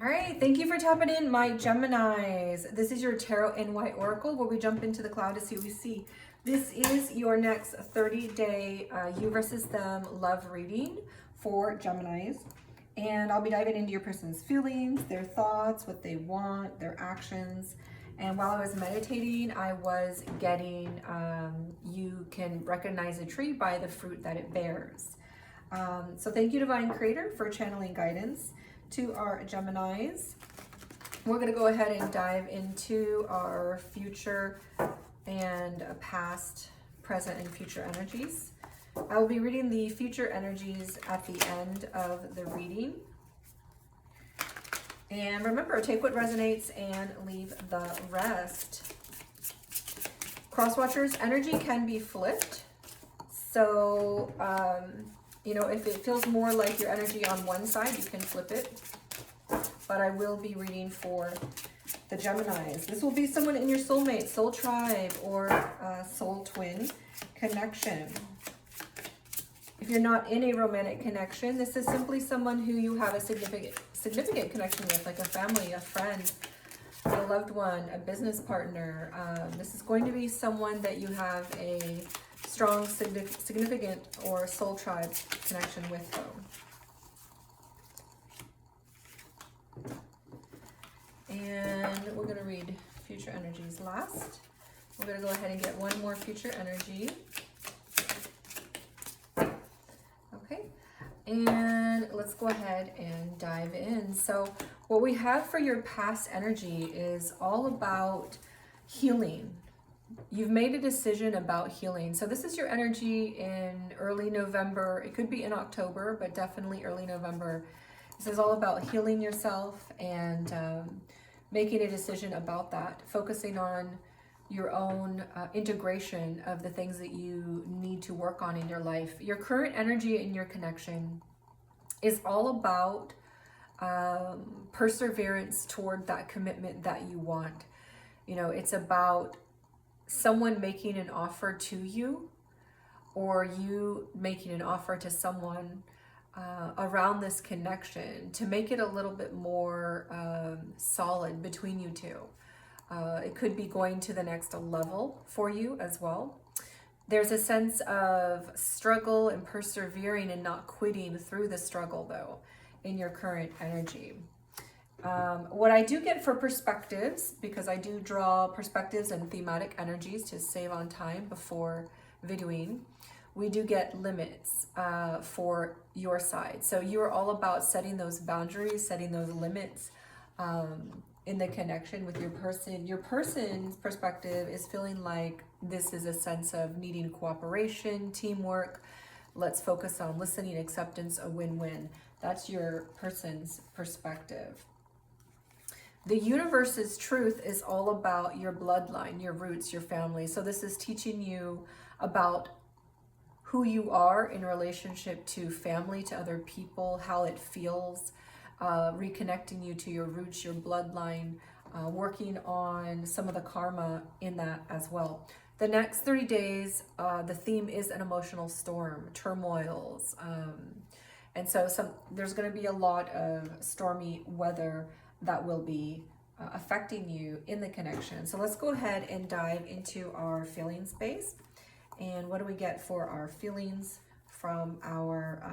All right, thank you for tapping in, my Geminis. This is your Tarot NY Oracle, where we jump into the cloud to see what we see. This is your next 30-day you versus them love reading for Geminis. And I'll be diving into your person's feelings, their thoughts, what they want, their actions. And while I was meditating, I was getting, you can recognize a tree by the fruit that it bears. So thank you, Divine Creator, for channeling guidance to our Geminis. We're going to go ahead and dive into our future and past, present, and future energies. I will be reading the future energies at the end of the reading. And remember, take what resonates and leave the rest. Cross watchers, energy can be flipped. So, you know, if it feels more like your energy on one side, you can flip it. But I will be reading for the Geminis. This will be someone in your soulmate, soul tribe, or soul twin connection. If you're not in a romantic connection, this is simply someone who you have a significant connection with, like a family, a friend, a loved one, a business partner. This is going to be someone that you have a strong, significant, or soul tribe connection with, though. And we're going to read future energies last. We're going to go ahead and get one more future energy. Okay, and let's go ahead and dive in. So what we have for your past energy is all about healing. You've made a decision about healing. So this is your energy in early November. It could be in October, but definitely early November. This is all about healing yourself and making a decision about that, focusing on your own integration of the things that you need to work on in your life. Your current energy in your connection is all about perseverance toward that commitment that you want. You know, it's about someone making an offer to you, or you making an offer to someone around this connection to make it a little bit more solid between you two. It could be going to the next level for you as well. There's a sense of struggle and persevering and not quitting through the struggle, though, in your current energy. What I do get for perspectives, because I do draw perspectives and thematic energies to save on time before videoing, we do get limits for your side. So you're all about setting those boundaries, setting those limits in the connection with your person. Your person's perspective is feeling like this is a sense of needing cooperation, teamwork. Let's focus on listening, acceptance, a win-win. That's your person's perspective. The universe's truth is all about your bloodline, your roots, your family. So this is teaching you about who you are in relationship to family, to other people, how it feels, reconnecting you to your roots, your bloodline, working on some of the karma in that as well. The next 30 days, the theme is an emotional storm, turmoils. And so there's going to be a lot of stormy weather that will be affecting you in the connection. So let's go ahead and dive into our feeling space. And what do we get for our feelings from our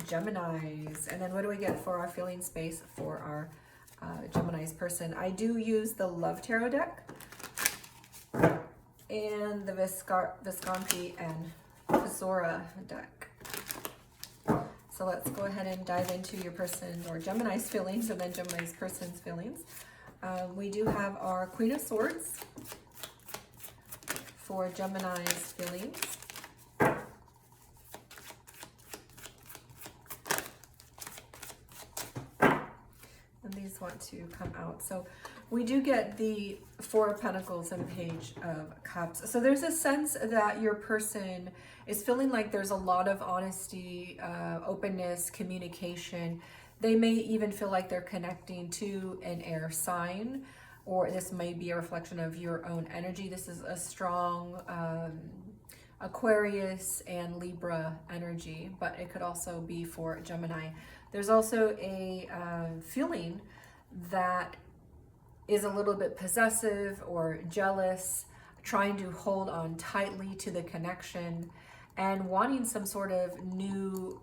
Geminis? And then what do we get for our feeling space for our Gemini's person? I do use the Love Tarot deck and the Visconti and Pisora deck. So let's go ahead and dive into your person or Gemini's feelings, and then Gemini's person's feelings. We do have our Queen of Swords for Gemini's feelings. And these want to come out. So we do get the Four of Pentacles and Page of Cups. So there's a sense that your person is feeling like there's a lot of honesty, openness, communication. They may even feel like they're connecting to an air sign, or this may be a reflection of your own energy. This is a strong Aquarius and Libra energy, but it could also be for Gemini. There's also a feeling that is a little bit possessive or jealous, trying to hold on tightly to the connection and wanting some sort of new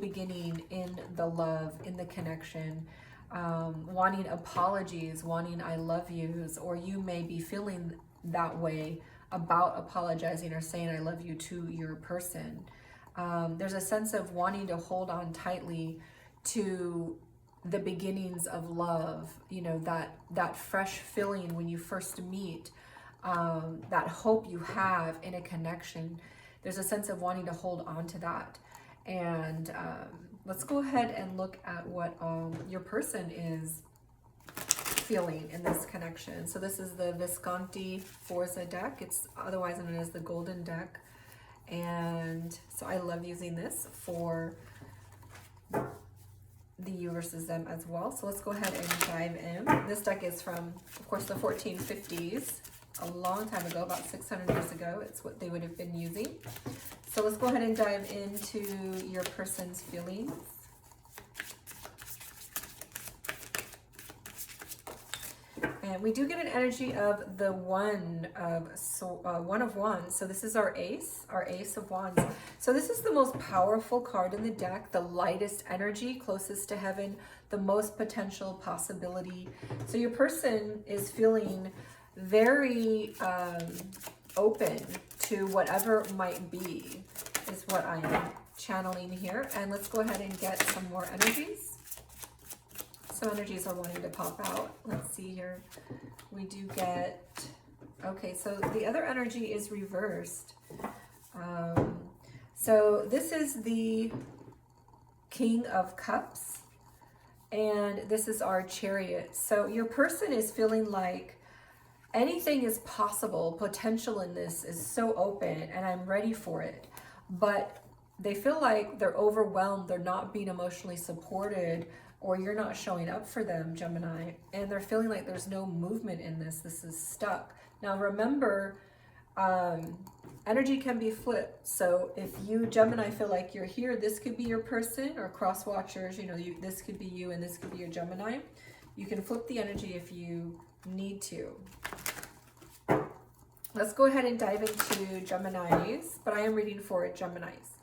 beginning in the love, in the connection, wanting apologies, wanting I love yous, or you may be feeling that way about apologizing or saying I love you to your person. There's a sense of wanting to hold on tightly to the beginnings of love, you know, that fresh feeling when you first meet, that hope you have in a connection. There's a sense of wanting to hold on to that. And let's go ahead and look at what your person is feeling in this connection. So this is the Visconti Forza deck. It's otherwise known as the Golden deck. And so I love using this for the you versus them as well. So let's go ahead and dive in. This deck is from, of course, the 1450s, a long time ago, about 600 years ago. It's what they would have been using. So let's go ahead and dive into your person's feelings. And we do get an energy of the one of wands. So this is our ace of wands. So this is the most powerful card in the deck, the lightest energy, closest to heaven, the most potential possibility. So your person is feeling very open to whatever might be, is what I am channeling here. And let's go ahead and get some more energies. Some energies are wanting to pop out. Let's see here. We do get, okay, so the other energy is reversed. So this is the King of Cups, and this is our Chariot. So your person is feeling like anything is possible. Potential in this is so open, and I'm ready for it. But they feel like they're overwhelmed. They're not being emotionally supported, or you're not showing up for them, Gemini, and they're feeling like there's no movement in this. This is stuck. Now remember, energy can be flipped. So if you, Gemini, feel like you're here, this could be your person, or cross watchers, you know, this could be you and this could be your Gemini. You can flip the energy if you need to. Let's go ahead and dive into Geminis, but I am reading for Geminis.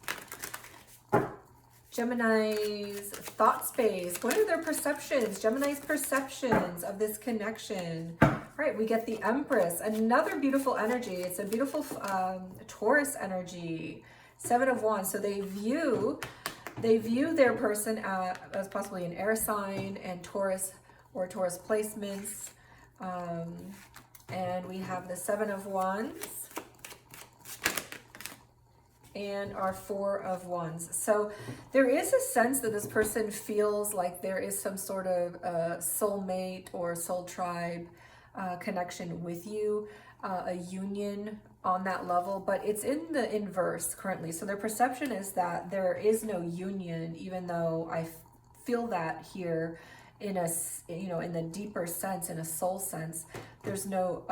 Gemini's thought space. What are their perceptions? Gemini's perceptions of this connection. All right, we get the Empress, another beautiful energy. It's a beautiful Taurus energy. Seven of Wands. So they view their person as possibly an air sign and Taurus or Taurus placements. And we have the Seven of Wands and our Four of Wands. So there is a sense that this person feels like there is some sort of soulmate or soul tribe connection with you, a union on that level, but it's in the inverse currently. So their perception is that there is no union, even though I feel that here in a, you know, in the deeper sense, in a soul sense, there's no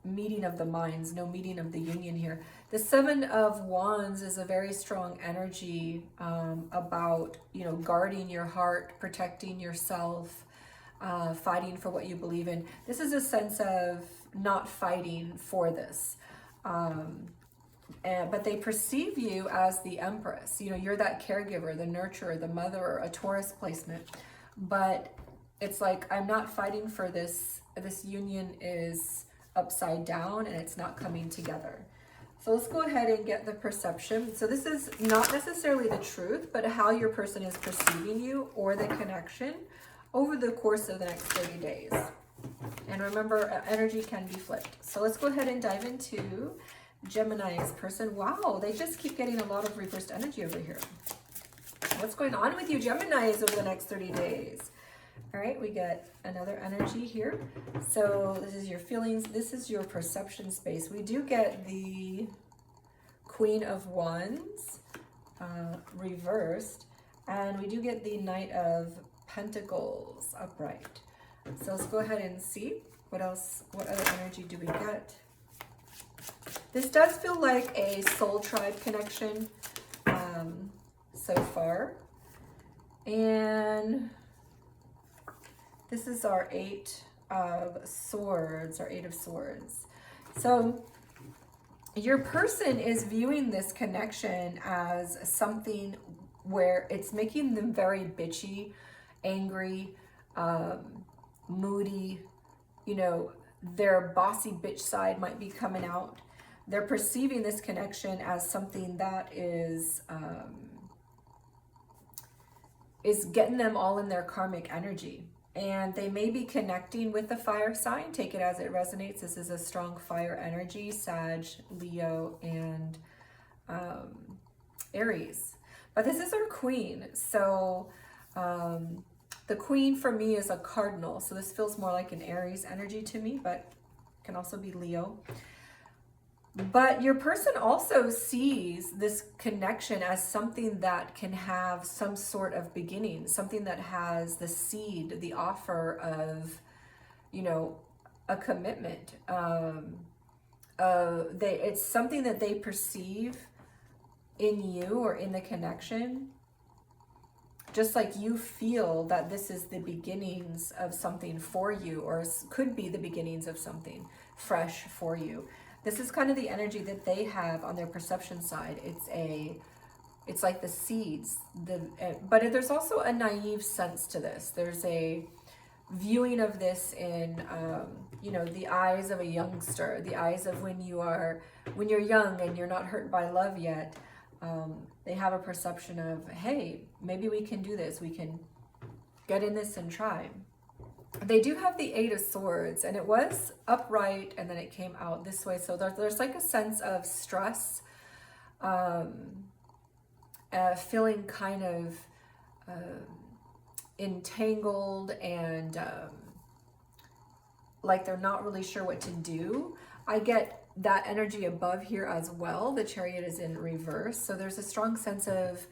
meeting of the minds, no meeting of the union here. The Seven of Wands is a very strong energy about, you know, guarding your heart, protecting yourself, fighting for what you believe in. This is a sense of not fighting for this. But they perceive you as the Empress. You know, you're that caregiver, the nurturer, the mother, a Taurus placement. But it's like, I'm not fighting for this. This union is upside down and it's not coming together. So let's go ahead and get the perception. So this is not necessarily the truth, but how your person is perceiving you or the connection over the course of the next 30 days. And remember, energy can be flipped. So let's go ahead and dive into Gemini's person. Wow, they just keep getting a lot of reversed energy over here. What's going on with you, Geminis, over the next 30 days? All right, we get another energy here. So this is your feelings. This is your perception space. We do get the Queen of Wands reversed, and we do get the Knight of Pentacles upright. So let's go ahead and see what else, what other energy do we get? This does feel like a soul tribe connection so far. And this is our Eight of Swords, our Eight of Swords. So your person is viewing this connection as something where it's making them very bitchy, angry, moody. You know, their bossy bitch side might be coming out. They're perceiving this connection as something that is getting them all in their karmic energy. And they may be connecting with the fire sign. Take it as it resonates. This is a strong fire energy, Sag, Leo, and Aries. But this is our queen. So the queen for me is a cardinal. So this feels more like an Aries energy to me, but can also be Leo. But your person also sees this connection as something that can have some sort of beginning, something that has the seed, the offer of, you know, a commitment. It's something that they perceive in you or in the connection, just like you feel that this is the beginnings of something for you, or could be the beginnings of something fresh for you. This is kind of the energy that they have on their perception side. It's like the seeds. But there's also a naive sense to this. There's a viewing of this in, you know, the eyes of a youngster, the eyes of when you're young and you're not hurt by love yet. They have a perception of, hey, maybe we can do this. We can get in this and try. They do have the Eight of Swords, and it was upright and then it came out this way. So there's like a sense of stress, feeling kind of entangled and like they're not really sure what to do. I get that energy above here as well. The Chariot is in reverse. So there's a strong sense of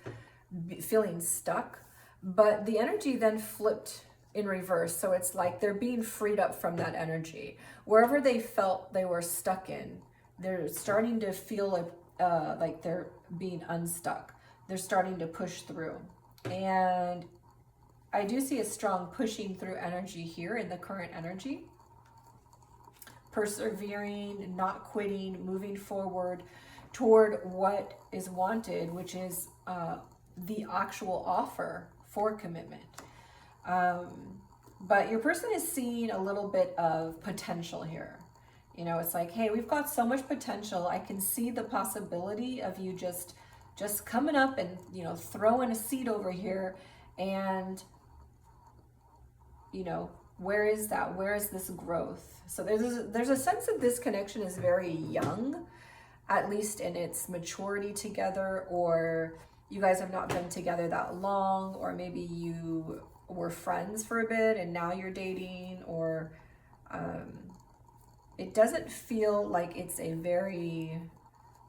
feeling stuck, but the energy then flipped in reverse. So it's like they're being freed up from that energy. Wherever they felt they were stuck in, they're starting to feel like they're being unstuck. They're starting to push through. And I do see a strong pushing through energy here in the current energy. Persevering, not quitting, moving forward toward what is wanted, which is the actual offer for commitment. But your person is seeing a little bit of potential here. You know, it's like, hey, we've got so much potential. I can see the possibility of you just coming up and, you know, throwing a seed over here. And, you know, where is that? Where is this growth? So there's a sense that this connection is very young, at least in its maturity together, or you guys have not been together that long, or maybe you were friends for a bit and now you're dating, or it doesn't feel like it's a very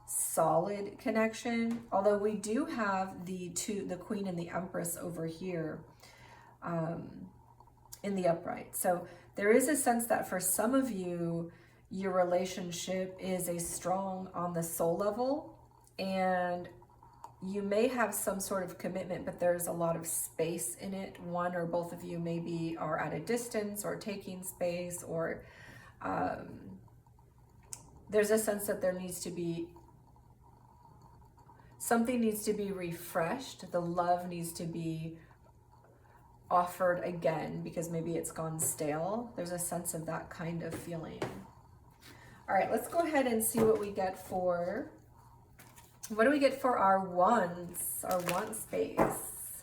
solid connection, although we do have the Queen and the Empress over here in the upright. So there is a sense that for some of you, your relationship is a strong on the soul level, and you may have some sort of commitment, but there's a lot of space in it. One or both of you maybe are at a distance or taking space, or there's a sense that there needs to be something needs to be refreshed. The love needs to be offered again because maybe it's gone stale. There's a sense of that kind of feeling. All right, let's go ahead and see what we get for, what do we get for our wands, our want space.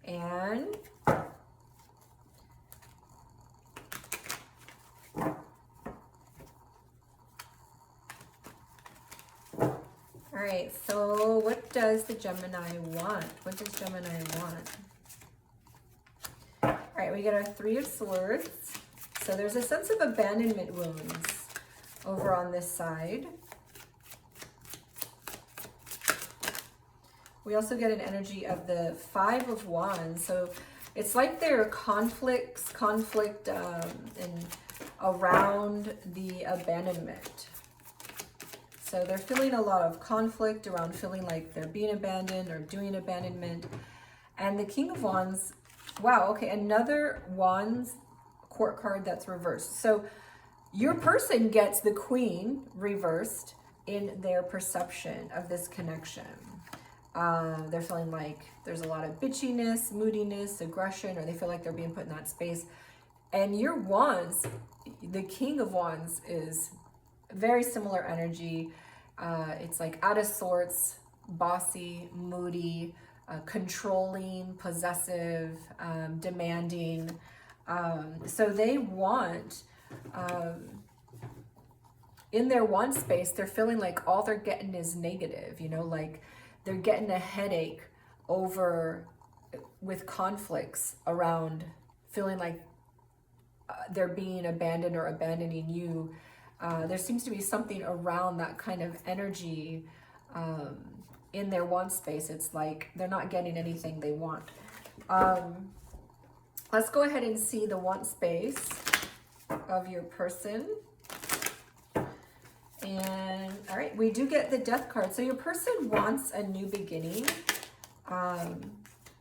And all right, so what does the Gemini want? What does Gemini want? All right, we get our Three of Swords. So there's a sense of abandonment wounds over on this side. We also get an energy of the Five of Wands. So it's like there are conflict and around the abandonment. So they're feeling a lot of conflict around feeling like they're being abandoned or doing abandonment. And the King of Wands, wow, okay, another Wands court card that's reversed. So your person gets the Queen reversed in their perception of this connection. They're feeling like there's a lot of bitchiness, moodiness, aggression, or they feel like they're being put in that space. And your Wands, the King of Wands, is very similar energy. It's like out of sorts, bossy, moody, controlling, possessive, demanding. So they want, in their Wand space, they're feeling like all they're getting is negative, you know, like they're getting a headache over with conflicts around feeling like they're being abandoned or abandoning you. There seems to be something around that kind of energy in their Wand space. It's like they're not getting anything they want. Let's go ahead and see the Wand space of your person. And all right, we do get the Death card. So your person wants a new beginning.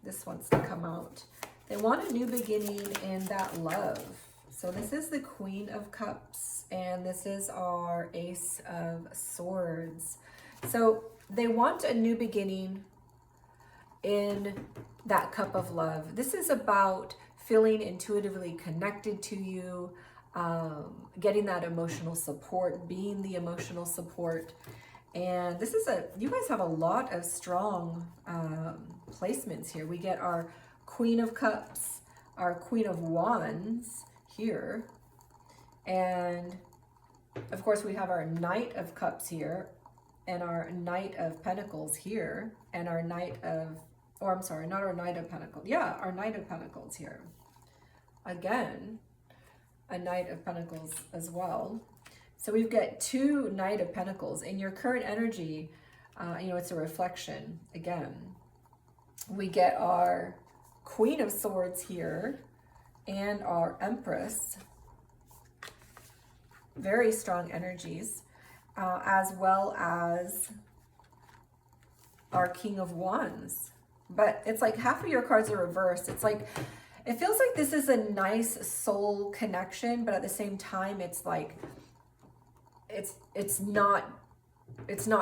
This wants to come out. They want a new beginning in that love. So this is the Queen of Cups, and this is our Ace of Swords. So they want a new beginning in that cup of love. This is about feeling intuitively connected to you, getting that emotional support, being the emotional support. And this is you guys have a lot of strong placements here. We get our Queen of Cups, our Queen of Wands here, and of course we have our Knight of Cups here, and our Knight of Pentacles here, and our Knight of, or I'm sorry, not our Knight of Pentacles, yeah, our Knight of Pentacles here. Again, a Knight of Pentacles as well. So we've got two Knight of Pentacles. In your current energy, you know, it's a reflection. Again, we get our Queen of Swords here and our Empress. Very strong energies, as well as our King of Wands. But it's like half of your cards are reversed. It's like, it feels like this is a nice soul connection, but at the same time, it's like, it's not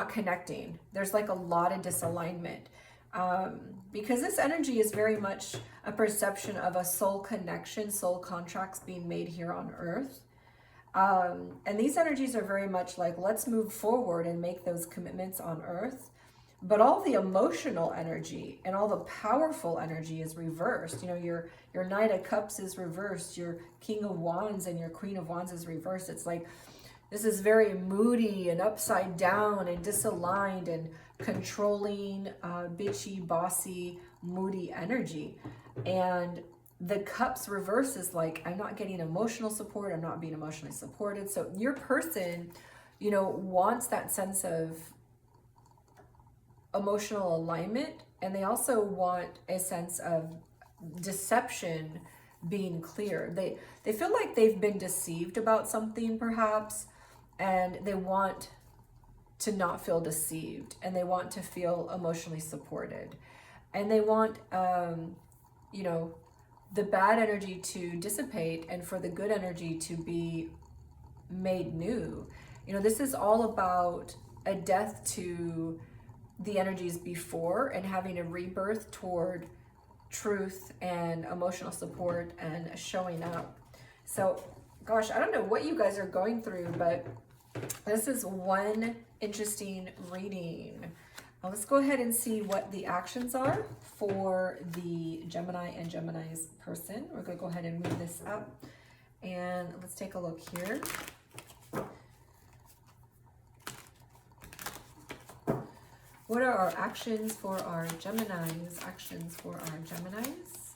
connecting. There's like a lot of disalignment, because this energy is very much a perception of a soul connection, soul contracts being made here on earth. And these energies are very much like, let's move forward and make those commitments on earth. But all the emotional energy and all the powerful energy is reversed. You know, your Knight of Cups is reversed, your King of Wands and your Queen of Wands is reversed. It's like, this is very moody and upside down and disaligned and controlling, bitchy, bossy, moody energy. And the Cups reverse is like, I'm not getting emotional support. I'm not being emotionally supported. So your person, you know, wants that sense of emotional alignment. And they also want a sense of deception being clear. They feel like they've been deceived about something perhaps, and they want to not feel deceived, and they want to feel emotionally supported, and they want you know, the bad energy to dissipate and for the good energy to be made new. You know, this is all about a death to the energies before and having a rebirth toward truth and emotional support and showing up. So gosh, I don't know what you guys are going through, but this is one interesting reading. Let's go ahead and see what the actions are for the Gemini and Gemini's person. We're going to go ahead and move this up, and let's take a look here. What are our actions for our Geminis? Actions for our Geminis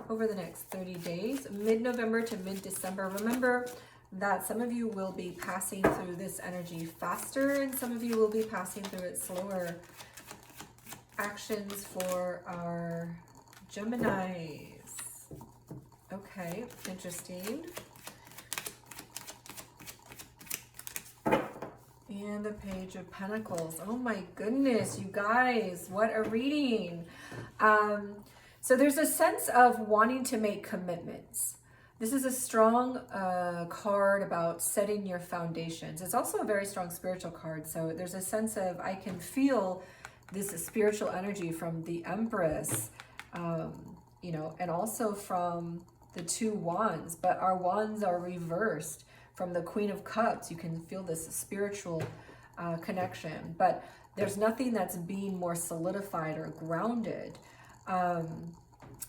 over the next 30 days, mid-November to mid-December. Remember that some of you will be passing through this energy faster and some of you will be passing through it slower. Actions for our Geminis. Okay, interesting. And the Page of Pentacles. Oh my goodness, you guys, what a reading. So So there's a sense of wanting to make commitments. This is a strong card about setting your foundations. It's also a very strong spiritual card. So there's a sense of, I can feel this spiritual energy from the Empress, you know, and also from the 2 wands, but our wands are reversed from the Queen of Cups. You can feel this spiritual connection, but there's nothing that's being more solidified or grounded,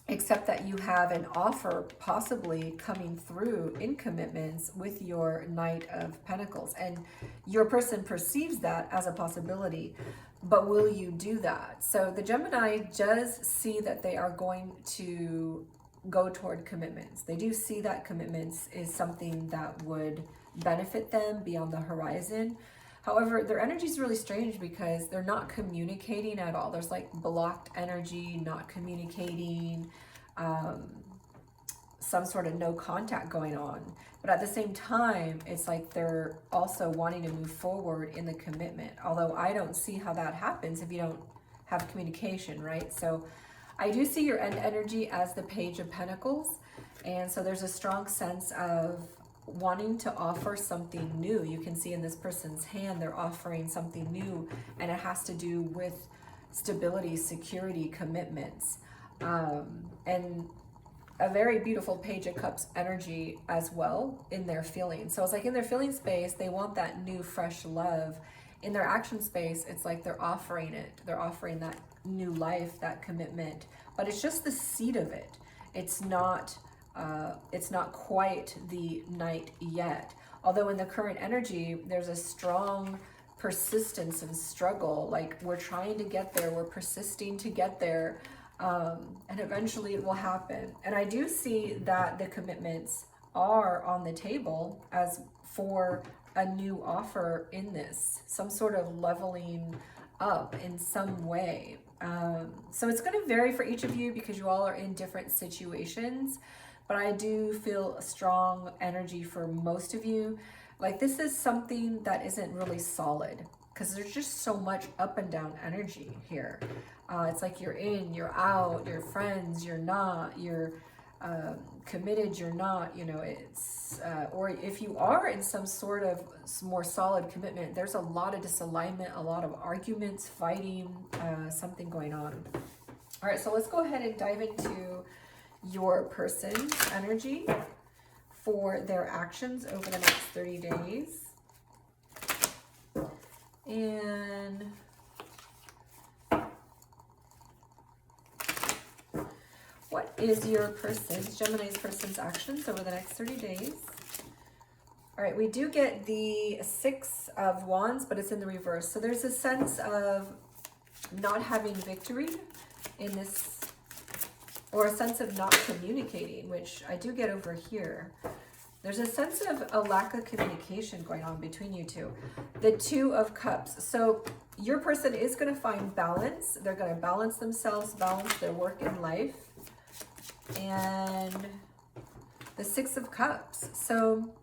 except that you have an offer possibly coming through in commitments with your Knight of Pentacles, and your person perceives that as a possibility. But will you do that? So the Gemini does see that they are going to go toward commitments. They do see that commitments is something that would benefit them, be on the horizon. However, their energy is really strange because they're not communicating at all. There's like blocked energy, not communicating, some sort of no contact going on. But at the same time, it's like they're also wanting to move forward in the commitment. Although I don't see how that happens if you don't have communication, right? So I do see your end energy as the Page of Pentacles. And so there's a strong sense of wanting to offer something new. You can see in this person's hand, they're offering something new, and it has to do with stability, security, commitments, and a very beautiful Page of Cups energy as well in their feelings. So it's like in their feeling space, they want that new, fresh love. In their action space, it's like they're offering it. They're offering that new life, that commitment, but it's just the seed of it. It's not quite the Knight yet. Although in the current energy, there's a strong persistence and struggle. Like we're trying to get there, we're persisting to get there, and eventually it will happen. And I do see that the commitments are on the table as for a new offer in this, some sort of leveling up in some way. So it's going to vary for each of you because you all are in different situations. But I do feel a strong energy for most of you. Like this is something that isn't really solid because there's just so much up and down energy here. It's like you're in, you're out, you're friends, you're not, you're committed, you're not, you know, it's, or if you are in some sort of more solid commitment, there's a lot of disalignment, a lot of arguments, fighting, something going on. All right, so let's go ahead and dive into your person's energy for their actions over the next 30 days. And what is your person's, Gemini's person's actions over the next 30 days? All right, we do get the 6 of Wands, but it's in the reverse. So there's a sense of not having victory in this, or a sense of not communicating, which I do get over here. There's a sense of a lack of communication going on between you two. The 2 of Cups. So your person is going to find balance. They're going to balance themselves, balance their work and life. And the 6 of Cups. So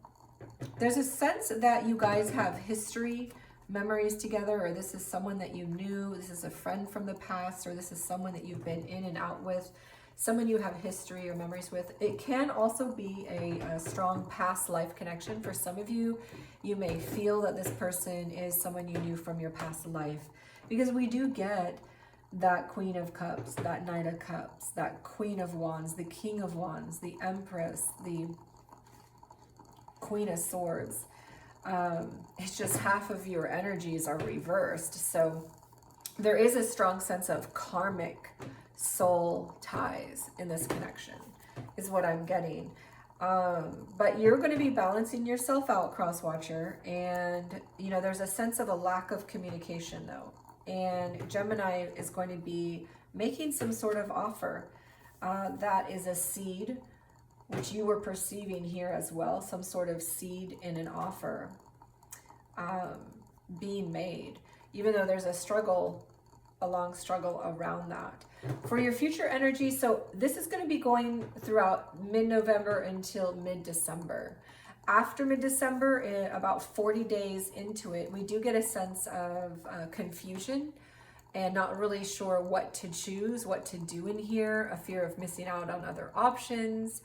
there's a sense that you guys have history, memories together, or this is someone that you knew, this is a friend from the past, or this is someone that you've been in and out with, someone you have history or memories with. It can also be a strong past life connection. For some of you, you may feel that this person is someone you knew from your past life, because we do get that Queen of Cups, that Knight of Cups, that Queen of Wands, the King of Wands, the Empress, the Queen of Swords. It's just half of your energies are reversed. So there is a strong sense of karmic soul ties in this connection, is what I'm getting. But you're going to be balancing yourself out, cross watcher, and you know there's a sense of a lack of communication though, and Gemini is going to be making some sort of offer that is a seed, which you were perceiving here as well, some sort of seed in an offer being made, even though there's a long struggle around that. For your future energy, so this is going to be going throughout mid-November until mid-December. After mid-December, about 40 days into it, we do get a sense of confusion and not really sure what to choose, what to do in here, a fear of missing out on other options,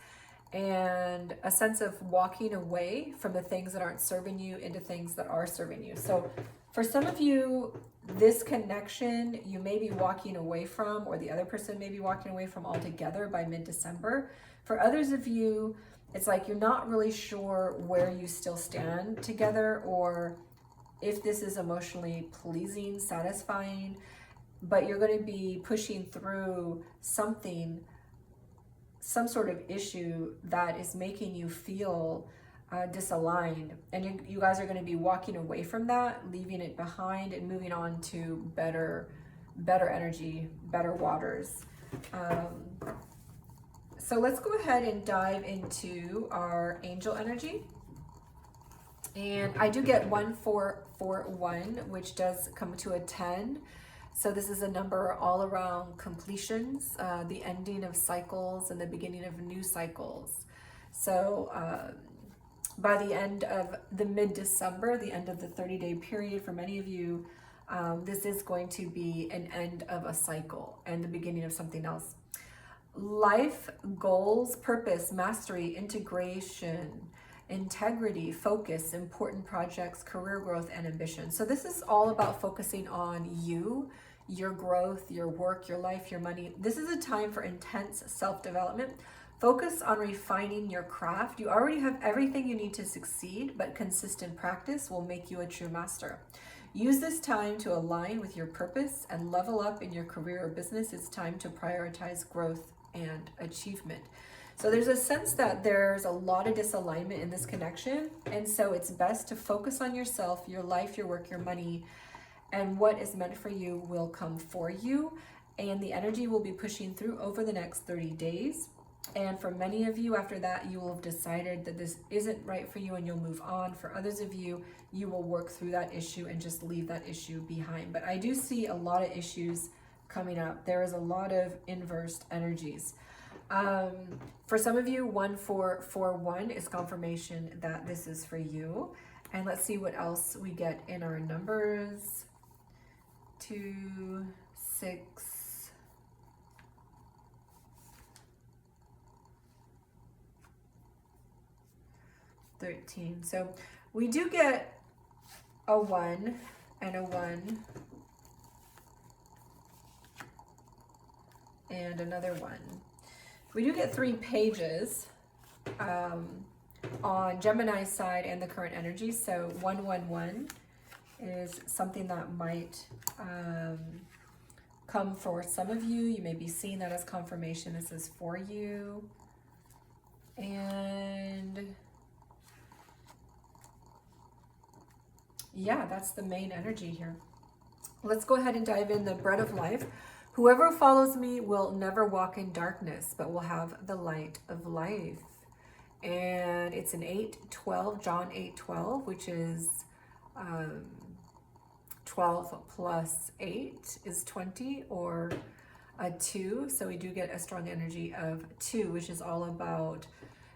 and a sense of walking away from the things that aren't serving you into things that are serving you. So for some of you, this connection you may be walking away from, or the other person may be walking away from altogether by mid-December. For others of you, it's like you're not really sure where you still stand together, or if this is emotionally pleasing, satisfying, but you're going to be pushing through something, some sort of issue that is making you feel disaligned, and you guys are going to be walking away from that, leaving it behind, and moving on to better energy, better waters. So let's go ahead and dive into our angel energy. And I do get 1441, which does come to a 10. So this is a number all around completions, the ending of cycles and the beginning of new cycles. So by the end of the mid-December, the end of the 30-day period, for many of you, this is going to be an end of a cycle and the beginning of something else. Life, goals, purpose, mastery, integration, integrity, focus, important projects, career growth, and ambition. So this is all about focusing on you, your growth, your work, your life, your money. This is a time for intense self-development. Focus on refining your craft. You already have everything you need to succeed, but consistent practice will make you a true master. Use this time to align with your purpose and level up in your career or business. It's time to prioritize growth and achievement. So there's a sense that there's a lot of disalignment in this connection, and so it's best to focus on yourself, your life, your work, your money, and what is meant for you will come for you, and the energy will be pushing through over the next 30 days. And for many of you, after that, you will have decided that this isn't right for you and you'll move on. For others of you, you will work through that issue and just leave that issue behind. But I do see a lot of issues coming up. There is a lot of inversed energies. For some of you, 1441 is confirmation that this is for you. And let's see what else we get in our numbers. 2, 6, 13. So we do get a 1 and a 1 and another 1. We do get 3 pages on Gemini's side and the current energy. So 111 is something that might come for some of you. You may be seeing that as confirmation. This is for you. And yeah, that's the main energy here. Let's go ahead and dive in. The bread of life. Whoever follows me will never walk in darkness, but will have the light of life. And it's an 8:12, John 8:12, which is 12 plus 8 is 20, or a 2. So we do get a strong energy of 2, which is all about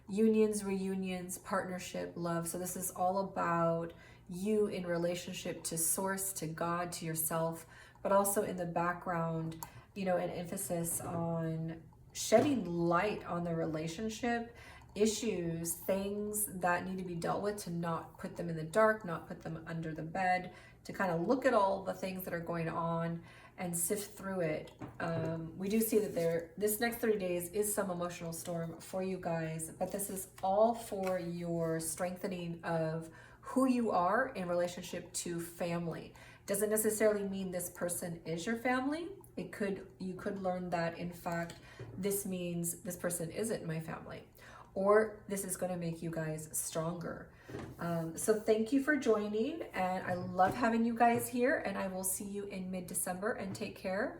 unions, reunions, partnership, love. So this is all about you in relationship to source, to God, to yourself, but also in the background, you know, an emphasis on shedding light on the relationship issues, things that need to be dealt with, to not put them in the dark, not put them under the bed, to kind of look at all the things that are going on and sift through it. We do see that this next 30 days is some emotional storm for you guys, but this is all for your strengthening of who you are in relationship to family. Doesn't necessarily mean this person is your family. You could learn that, in fact, this means this person isn't my family, or this is going to make you guys stronger. So thank you for joining, and I love having you guys here, and I will see you in mid-December, and take care.